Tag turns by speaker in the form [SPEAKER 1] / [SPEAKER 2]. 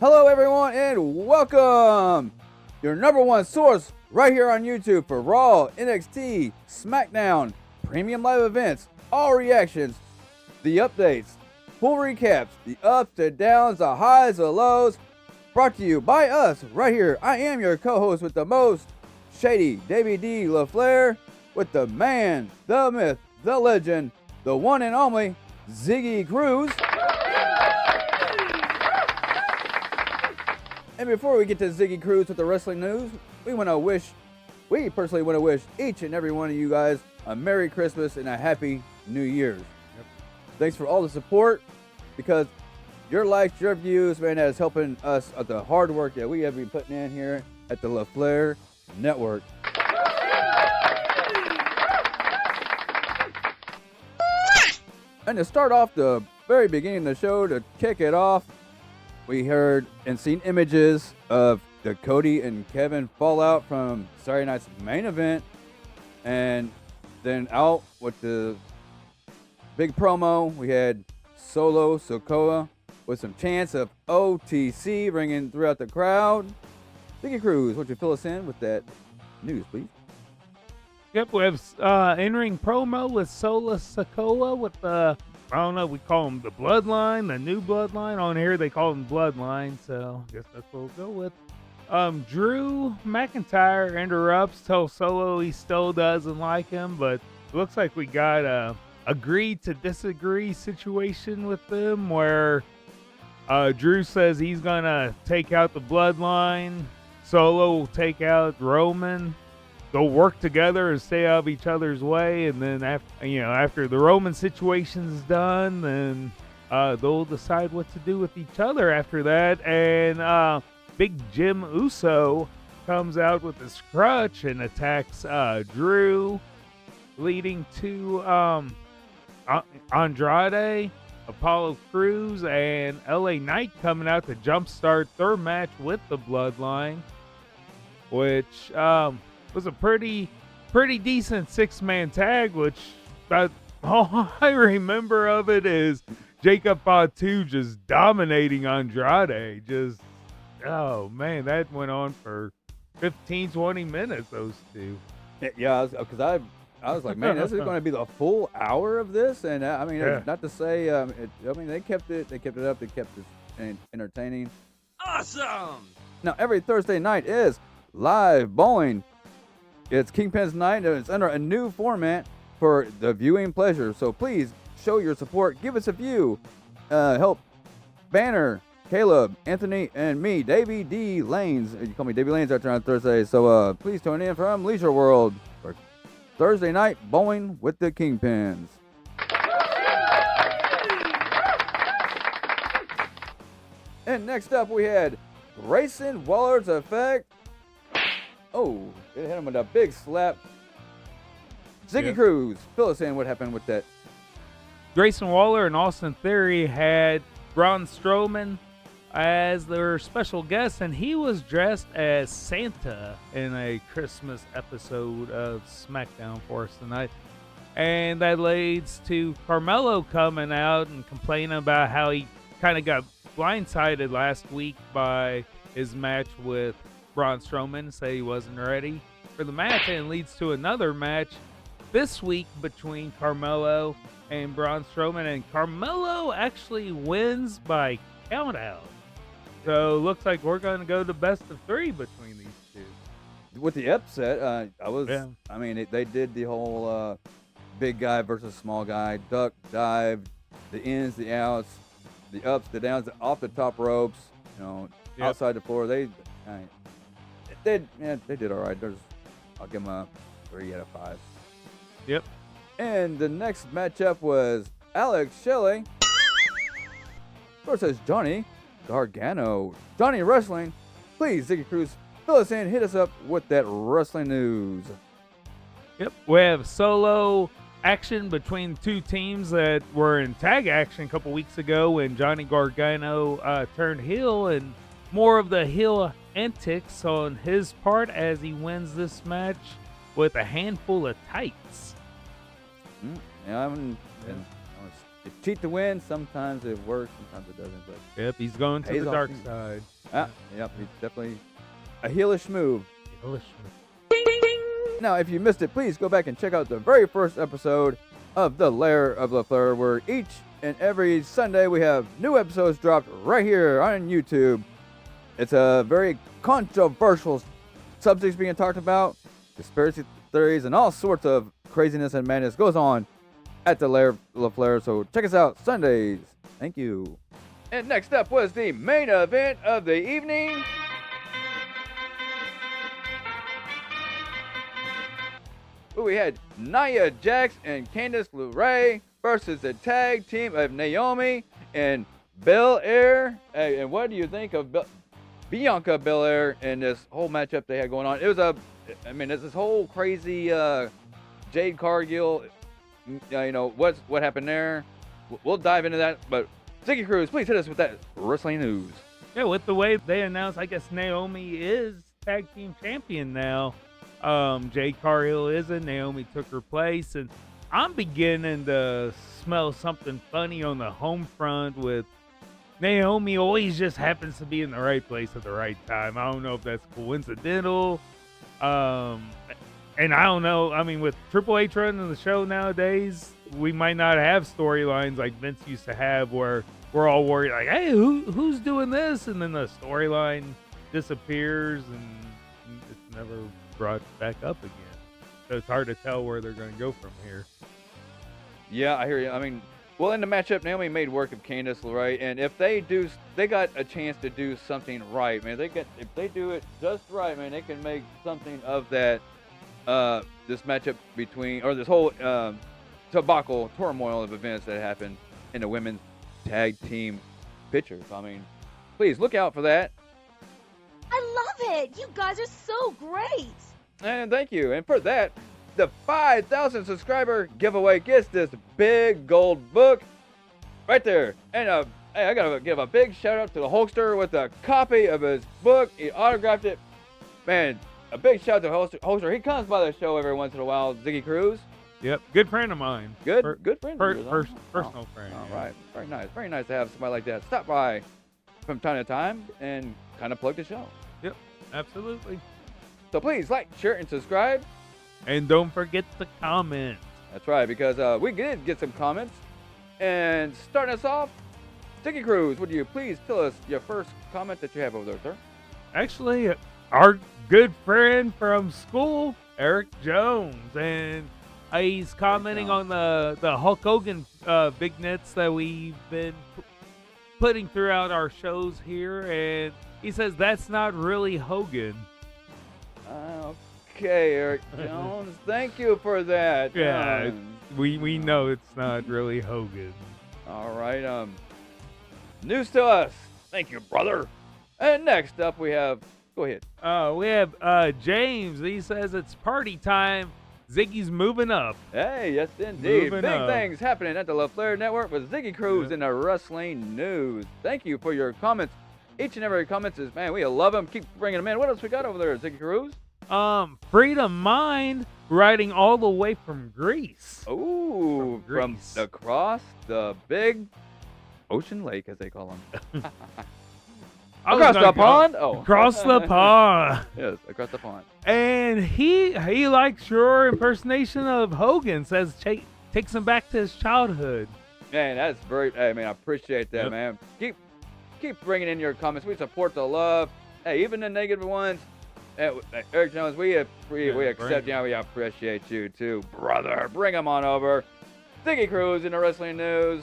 [SPEAKER 1] Hello, everyone, and welcome! Your number one source right here on YouTube for Raw, NXT, SmackDown, premium live events, all reactions, the updates, full recaps, the ups and downs, the highs, the lows, brought to you by us right here. I am your co-host with the most, Shady, Davy D. LaFlair, with the man, the myth, the legend, the one and only, Ziggy Cruze. And before we get to Ziggy Cruze with the wrestling news, we personally want to wish each and every one of you guys a Merry Christmas and a Happy New Year's. Yep. Thanks for all the support, because your likes, your views, man, that is helping us at the hard work that we have been putting in here at the LaFlair Network. And to start off the very beginning of the show, to kick it off, we heard and seen images of the Cody and Kevin fallout from Saturday night's main event, and then out with the big promo, we had Solo Sikoa with some chants of OTC ringing throughout the crowd. Ziggy Cruze, why don't you fill us in with that news, please?
[SPEAKER 2] Yep, we have in-ring promo with Solo Sikoa with the, I don't know, we call them the Bloodline, the new Bloodline. On here, they call them Bloodline, so I guess that's what we'll go with. Drew McIntyre interrupts, tells Solo he still doesn't like him, but it looks like we got a agree to disagree situation with them where Drew says he's going to take out the Bloodline. Solo will take out Roman. They'll work together and stay out of each other's way, and then after the Roman situation's done, then they'll decide what to do with each other after that. And Big Jim Uso comes out with his crutch and attacks Drew, leading to Andrade, Apollo Crews, and LA Knight coming out to jumpstart their match with the Bloodline, which was a pretty decent six-man tag, which all I remember of it is Jacob Fatu just dominating Andrade. Just, oh man, that went on for 15-20 minutes, those two.
[SPEAKER 1] Yeah, because I was like, man, this is going to be the full hour of this, and I mean, not to say, they kept it up, they kept it entertaining.
[SPEAKER 3] Awesome!
[SPEAKER 1] Now, every Thursday night is live bowling. It's Kingpin's night, and it's under a new format for the viewing pleasure. So please show your support. Give us a view. Help Banner, Caleb, Anthony, and me, Davy D. Lanes. You call me Davy Lanes after on Thursday. So please tune in from Leisure World for Thursday night bowling with the Kingpins. And next up, we had Grayson Waller's Effect. Oh, it hit him with a big slap. Ziggy Cruze, fill us in what happened with that.
[SPEAKER 2] Grayson Waller and Austin Theory had Braun Strowman as their special guest, and he was dressed as Santa in a Christmas episode of SmackDown for us tonight. And that leads to Carmelo coming out and complaining about how he kind of got blindsided last week by his match with Braun Strowman, say he wasn't ready for the match, and it leads to another match this week between Carmelo and Braun Strowman, and Carmelo actually wins by countout. So looks like we're going to go to best of three between these two.
[SPEAKER 1] With the upset, I mean, they did the whole big guy versus small guy, duck, dive, the ins, the outs, the ups, the downs, off the top ropes, outside the floor. They did all right. I'll give them a 3 out of 5.
[SPEAKER 2] Yep.
[SPEAKER 1] And the next matchup was Alex Shelley versus Johnny Gargano. Johnny Wrestling, please, Ziggy Cruze, fill us in, hit us up with that wrestling news.
[SPEAKER 2] Yep. We have solo action between two teams that were in tag action a couple weeks ago when Johnny Gargano turned heel, and more of the heel antics on his part as he wins this match with a handful of tights.
[SPEAKER 1] Yeah, you cheat to win. Sometimes it works, sometimes it doesn't. But
[SPEAKER 2] Yep, he's going to
[SPEAKER 1] Pays
[SPEAKER 2] the
[SPEAKER 1] off
[SPEAKER 2] dark
[SPEAKER 1] too.
[SPEAKER 2] side.
[SPEAKER 1] Yep, he's definitely a heelish move.
[SPEAKER 2] Hellish.
[SPEAKER 1] Now, if you missed it, please go back and check out the very first episode of The Lair of LaFlair, where each and every Sunday we have new episodes dropped right here on YouTube. It's a very controversial subjects being talked about, conspiracy theories, and all sorts of craziness and madness goes on at The Lair of LaFlair. So check us out Sundays. Thank you. And next up was the main event of the evening. We had Nia Jax and Candice LeRae versus the tag team of Naomi and Belair. Hey, and what do you think of Bianca Belair in this whole matchup they had going on? It was it's this whole crazy Jade Cargill. What happened there? We'll dive into that. But Ziggy Cruze, please hit us with that wrestling news.
[SPEAKER 2] Yeah, with the way they announced, I guess Naomi is tag team champion now. Jade Cargill isn't. Naomi took her place, and I'm beginning to smell something funny on the home front with Naomi. Always just happens to be in the right place at the right time. I don't know if that's coincidental. And I don't know. I mean, with Triple H running the show nowadays, we might not have storylines like Vince used to have, where we're all worried, like, hey, who's doing this? And then the storyline disappears, and it's never brought back up again. So it's hard to tell where they're going to go from here.
[SPEAKER 1] Yeah, I hear you. I mean, well, in the matchup, Naomi made work of Candice LeRae, and if they got a chance to do something right, man. If they do it just right, man, they can make something of that. This matchup this whole debacle, turmoil of events that happened in the women's tag team pictures. I mean, please look out for that.
[SPEAKER 3] I love it. You guys are so great.
[SPEAKER 1] And thank you. And for that, the 5,000 subscriber giveaway gets this big gold book right there. And hey, I gotta give a big shout out to the Hulkster with a copy of his book. He autographed it. Man, a big shout out to Hulkster. He comes by the show every once in a while. Ziggy Cruze.
[SPEAKER 2] Yep, good friend of mine.
[SPEAKER 1] Good friend. Of yours, huh?
[SPEAKER 2] Personal friend.
[SPEAKER 1] All right, very nice. Very nice to have somebody like that stop by from time to time and kind of plug the show.
[SPEAKER 2] Yep, absolutely.
[SPEAKER 1] So please like, share, and subscribe.
[SPEAKER 2] And don't forget to comment.
[SPEAKER 1] That's right, because we did get some comments. And starting us off, Ziggy Cruze, would you please tell us your first comment that you have over there, sir?
[SPEAKER 2] Actually, our good friend from school, Eric Jones, and he's commenting on the Hulk Hogan vignettes that we've been putting throughout our shows here, and he says that's not really Hogan.
[SPEAKER 1] Okay, Eric Jones, thank you for that.
[SPEAKER 2] Yeah, we know it's not really Hogan.
[SPEAKER 1] All right, news to us. Thank you, brother. And next up we have, go ahead.
[SPEAKER 2] We have James. He says it's party time. Ziggy's moving up.
[SPEAKER 1] Hey, yes indeed.
[SPEAKER 2] Moving
[SPEAKER 1] Big
[SPEAKER 2] up.
[SPEAKER 1] things happening at the LaFlair Network with Ziggy Cruze in the wrestling news. Thank you for your comments. Each and every comment is, man, we love them. Keep bringing them in. What else we got over there, Ziggy Cruze?
[SPEAKER 2] Freedom Mind riding all the way from Greece.
[SPEAKER 1] Ooh, from
[SPEAKER 2] Greece.
[SPEAKER 1] across the big ocean lake, as they call them.
[SPEAKER 2] I was
[SPEAKER 1] Across
[SPEAKER 2] gonna
[SPEAKER 1] the
[SPEAKER 2] go-
[SPEAKER 1] pond? Oh.
[SPEAKER 2] Across the pond.
[SPEAKER 1] Yes, across the pond.
[SPEAKER 2] And he likes your impersonation of Hogan. Says takes him back to his childhood.
[SPEAKER 1] Man, that's very, hey, man, I appreciate that,
[SPEAKER 2] Yep.
[SPEAKER 1] man. Keep bringing in your comments. We support the love. Hey, even the negative ones. Eric Jones, we accept you. We appreciate you too, brother. Bring them on over. Ziggy Cruze in the wrestling news.